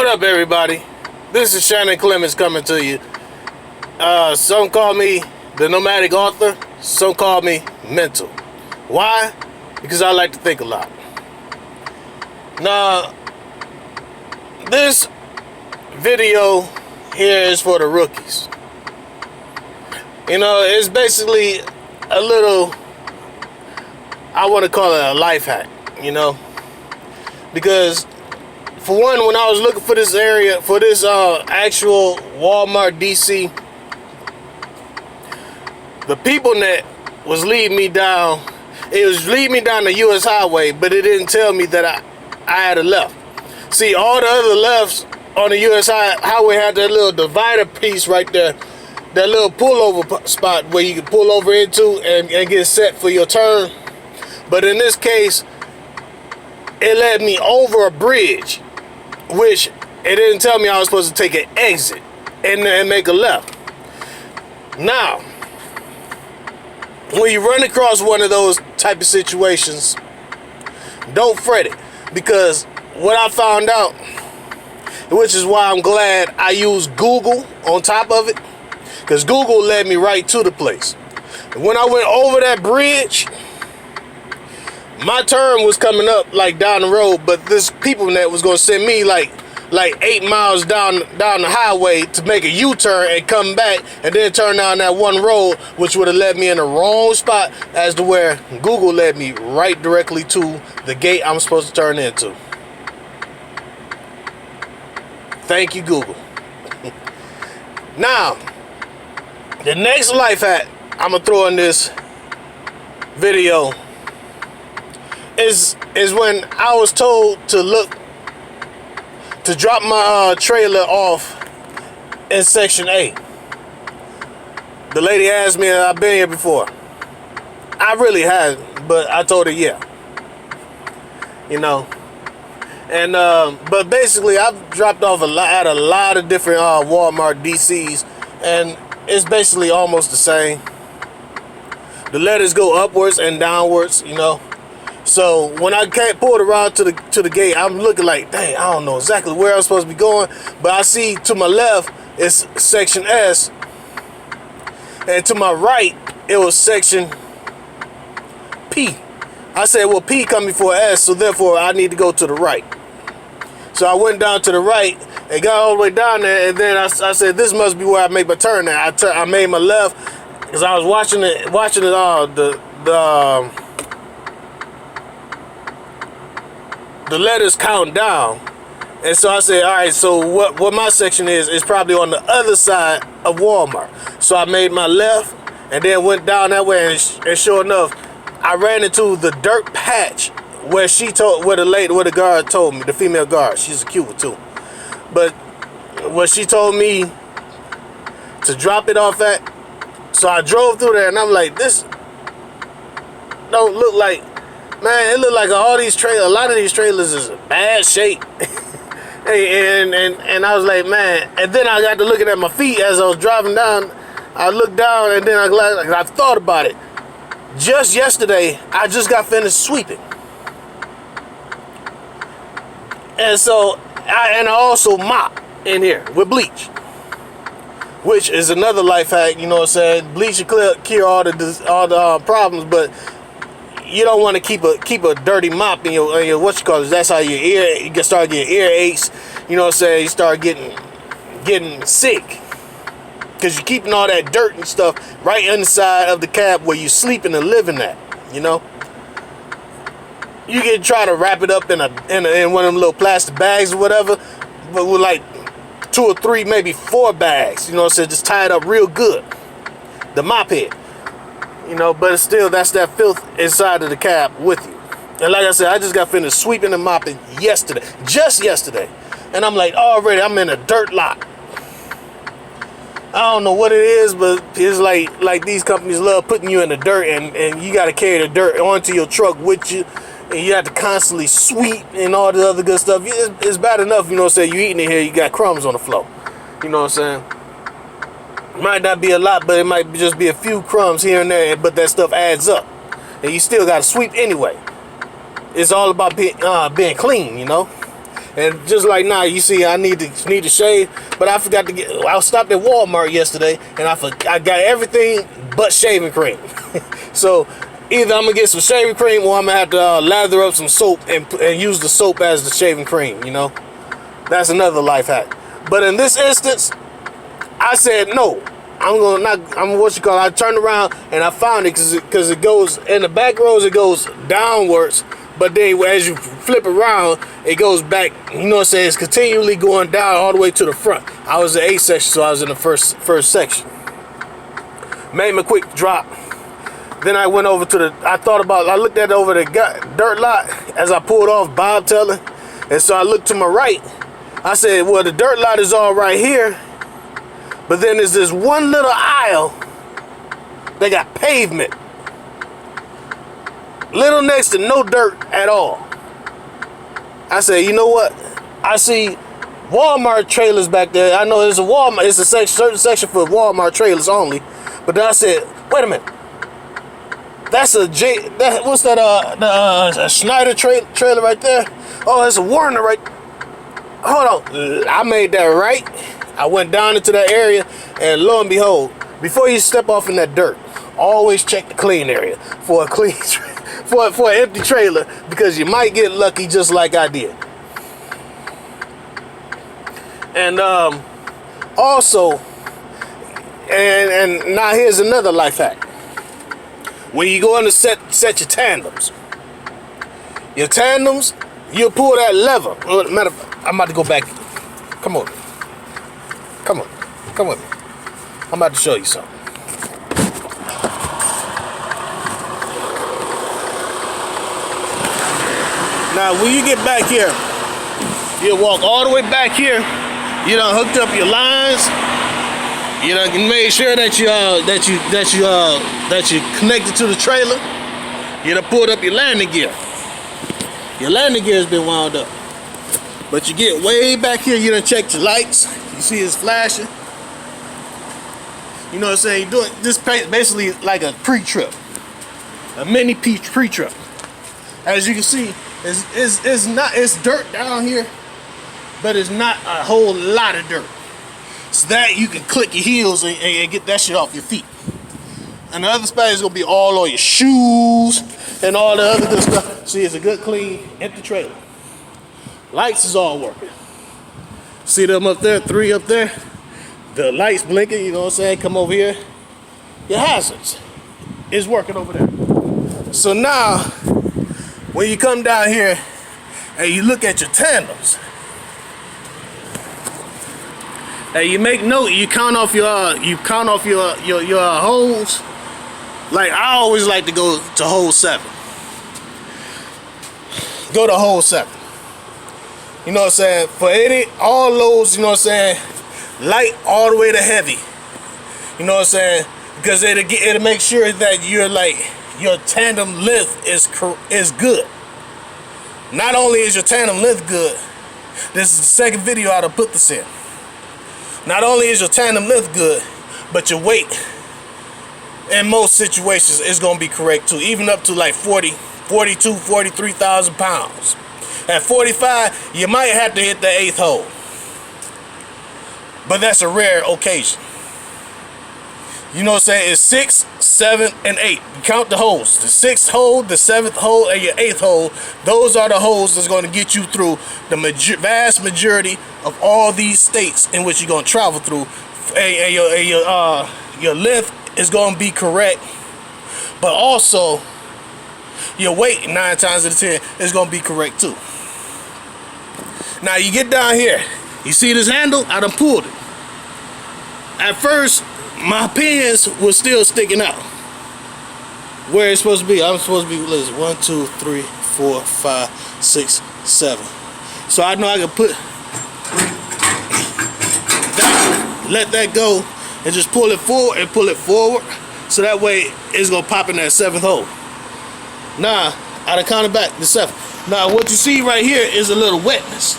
up, everybody? This is Shannon Clemens coming to you. Some call me the nomadic author. Some call me mental. Why? Because I like to think a lot. Now, this video here is for the rookies. You know, it's basically a little, I want to call it a life hack, you know? Because, for one, when I was looking for this area, for this actual Walmart DC, the people net was leading me down, it was leading me down the US highway, but it didn't tell me that I had a left. See, all the other lefts on the US highway had that little divider piece right there, that little pullover spot where you can pull over into and get set for your turn. But in this case, it led me over a bridge, which it didn't tell me I was supposed to take an exit and make a left. Now, when you run across one of those type of situations, don't fret it, because what I found out, which is why I'm glad I used Google on top of it, because Google led me right to the place. When I went over that bridge, my turn was coming up like down the road, but this people net was gonna send me like 8 miles down the highway to make a U-turn and come back and then turn down that one road, which would have led me in the wrong spot as to where Google led me right directly to the gate I'm supposed to turn into. Thank you, Google. Now, the next life hack I'm gonna throw in this video is when I was told to drop my trailer off in Section A. The lady asked me if I've been here before. I really hadn't, but I told her yeah. You know, and but basically I've dropped off at a lot of different Walmart DCs, and it's basically almost the same. The letters go upwards and downwards, you know. So when I pulled around to the gate, I'm looking like, dang, I don't know exactly where I'm supposed to be going, but I see to my left it's Section S, and to my right it was Section P. I said, well, P come before S, so therefore I need to go to the right. So I went down to the right and got all the way down there, and then I said, this must be where I make my turn at. I made my left because I was watching the letters count down, and so I said, all right, so what my section is probably on the other side of Walmart. So I made my left and then went down that way, and sure enough, I ran into the dirt patch where the guard told me, the female guard, she's a cute one too, but what she told me to drop it off at. So I drove through there, and I'm like, this don't look like, man, it looked like a lot of these trailers is in bad shape. and I was like, man, and then I got to looking at my feet as I was driving down. I looked down, and then I thought about it. Just yesterday, I just got finished sweeping. And so, I also mop in here with bleach, which is another life hack, you know what I'm saying? Bleach will cure all the problems, but you don't want to keep a dirty mop in your what you call it. That's how you can start getting ear aches. You know what I'm saying? You start getting sick because you're keeping all that dirt and stuff right inside of the cab where you're sleeping and living at. You know, you can try to wrap it up in one of them little plastic bags or whatever, but with like 2 or 3, maybe 4 bags. You know what I'm saying? Just tie it up real good. The mop head. You know, but it's still, that's that filth inside of the cab with you. And like I said, I just got finished sweeping and mopping just yesterday. And I'm like, already I'm in a dirt lot. I don't know what it is, but it's like these companies love putting you in the dirt, and you got to carry the dirt onto your truck with you, and you have to constantly sweep and all the other good stuff. It's bad enough, you know what I'm saying, you eating it here, you got crumbs on the floor. You know what I'm saying? Might not be a lot, but it might just be a few crumbs here and there, but that stuff adds up. And you still got to sweep anyway. It's all about being clean, you know? And just like now, you see, I need to shave, but I forgot to get. I stopped at Walmart yesterday, and I got everything but shaving cream. So either I'm gonna get some shaving cream, or I'm gonna have to lather up some soap and use the soap as the shaving cream. You know, that's another life hack. But in this instance, I said no. I turned around and I found it because it goes in the back rows. It goes downwards, but then as you flip around, it goes back. You know what I'm saying? It's continually going down all the way to the front. I was in A section, so I was in the first section. Made me a quick drop. Then I went over to I looked at over the dirt lot as I pulled off bobtailing, and so I looked to my right. I said, well, the dirt lot is all right here. But then there's this one little aisle that got pavement. Little next to no dirt at all. I said, you know what? I see Walmart trailers back there. I know there's a Walmart, it's a certain section for Walmart trailers only. But then I said, wait a minute. That's a Schneider trailer right there? Oh, that's a Warner right. Hold on. I made that right. I went down into that area, and lo and behold, before you step off in that dirt, always check the clean area for a clean for an empty trailer, because you might get lucky just like I did. And also, and now here's another life hack. When you go in to set your tandems, you pull that lever. Matter of fact, I'm about to go back. Come on. Come with me. I'm about to show you something. Now, when you get back here, you'll walk all the way back here. You done hooked up your lines. You done made sure that you connected to the trailer. You done pulled up your landing gear. Your landing gear has been wound up. But you get way back here. You done checked your lights. You see it's flashing. You know what I'm saying? You're doing this basically like a pre-trip. A mini pre-trip. As you can see, it's dirt down here, but it's not a whole lot of dirt. So that you can click your heels and get that shit off your feet. And the other spot is gonna be all on your shoes and all the other good stuff. See, it's a good clean empty trailer. Lights is all working. See them up there, 3 up there? The lights blinking, you know what I'm saying? Come over here. Your hazards is working over there. So now, when you come down here and you look at your tandems, and you make note, you count off your holes. Like I always like to go to hole 7. Go to hole 7. You know what I'm saying? For all loads, you know what I'm saying? Light all the way to heavy. You know what I'm saying? Because it'll make sure that your tandem length is good. Not only is your tandem length good, this is the second video how to put this in. Not only is your tandem length good, but your weight in most situations is going to be correct too. Even up to like 43,000 pounds. At 45, you might have to hit the 8th hole. But that's a rare occasion. You know what I'm saying? It's 6, 7, and 8. You count the holes. The 6th hole, the 7th hole, and your 8th hole. Those are the holes that's going to get you through the vast majority of all these states in which you're going to travel through. And your length is going to be correct. But also, your weight, 9 times out of 10, is going to be correct too. Now, you get down here. You see this handle? I done pulled it. At first, my pins was still sticking out where it's supposed to be. I'm supposed to be, listen, 1, 2, 3, 4, 5, 6, 7. So I know I can put that, let that go, and just pull it forward and pull it forward, so that way it's gonna pop in that 7th hole. Now I done counted back the 7th. Now what you see right here is a little wetness.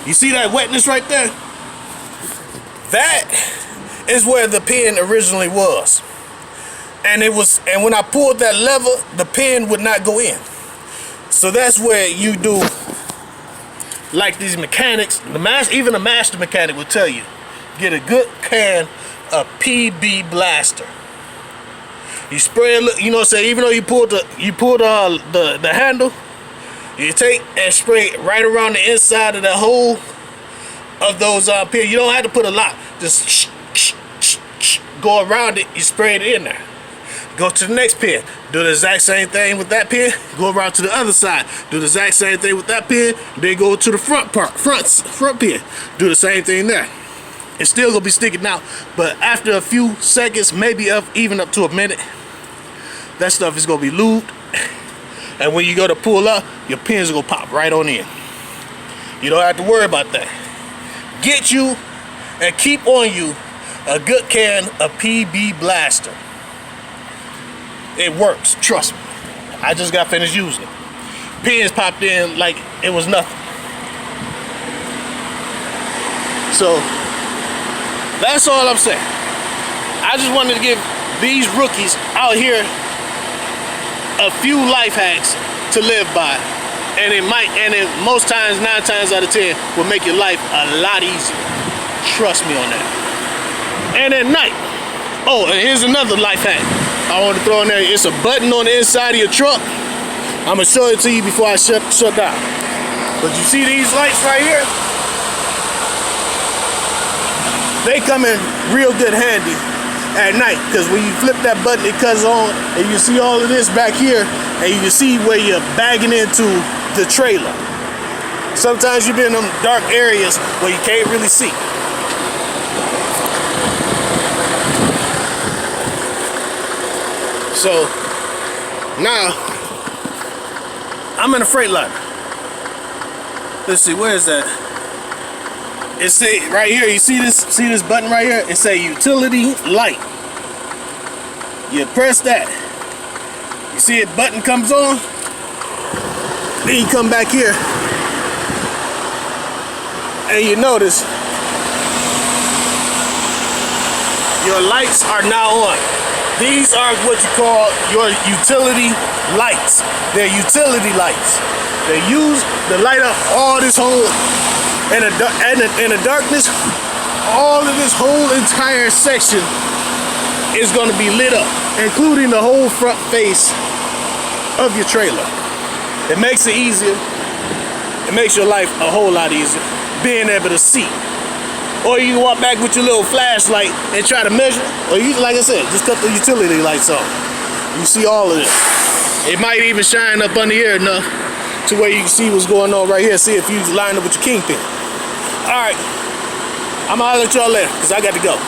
You see that wetness right there? That is where the pin originally was. And when I pulled that lever, the pin would not go in. So that's where you do like these mechanics, even a master mechanic will tell you, get a good can of PB Blaster. You spray it, you know what I'm saying, even though you pull the handle, you take and spray it right around the inside of the hole of those pins. You don't have to put a lot. Just go around it, you spray it in there. Go to the next pin. Do the exact same thing with that pin. Go around to the other side. Do the exact same thing with that pin. Then go to the front pin. Do the same thing there. It's still gonna be sticking out, but after a few seconds, maybe even up to a minute, that stuff is gonna be lubed. And when you go to pull up, your pins are gonna pop right on in. You don't have to worry about that. Get you and keep on you a good can of PB Blaster. It works, trust me. I just got finished using it. Pins popped in like it was nothing. So that's all I'm saying. I just wanted to give these rookies out here a few life hacks to live by, and it most times, 9 times out of 10, will make your life a lot easier. Trust me on that. And at night, oh, and here's another life hack I want to throw in there. It's a button on the inside of your truck. I'm gonna show it to you before I shut down. But you see these lights right here? They come in real good handy at night, because when you flip that button, it cuts on, and you see all of this back here, and you can see where you're bagging into the trailer. Sometimes you've been in them dark areas where you can't really see. So now I'm in a Freightliner. Let's see, where is that? It say right here, you see this button right here? It say utility light. You press that. You see a button comes on. Then you come back here and you notice your lights are now on. These are what you call your utility lights. They're utility lights. They use to light up all this whole, in the darkness, all of this whole entire section is going to be lit up, including the whole front face of your trailer. It makes it easier. It makes your life a whole lot easier, being able to see. Or you can walk back with your little flashlight and try to measure. Or you, like I said, just cut the utility lights on. You see all of this. It might even shine up under here enough to where you can see what's going on right here. See if you line up with your kingpin. All right, I'm gonna holler at y'all later because I got to go.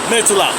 Mental out.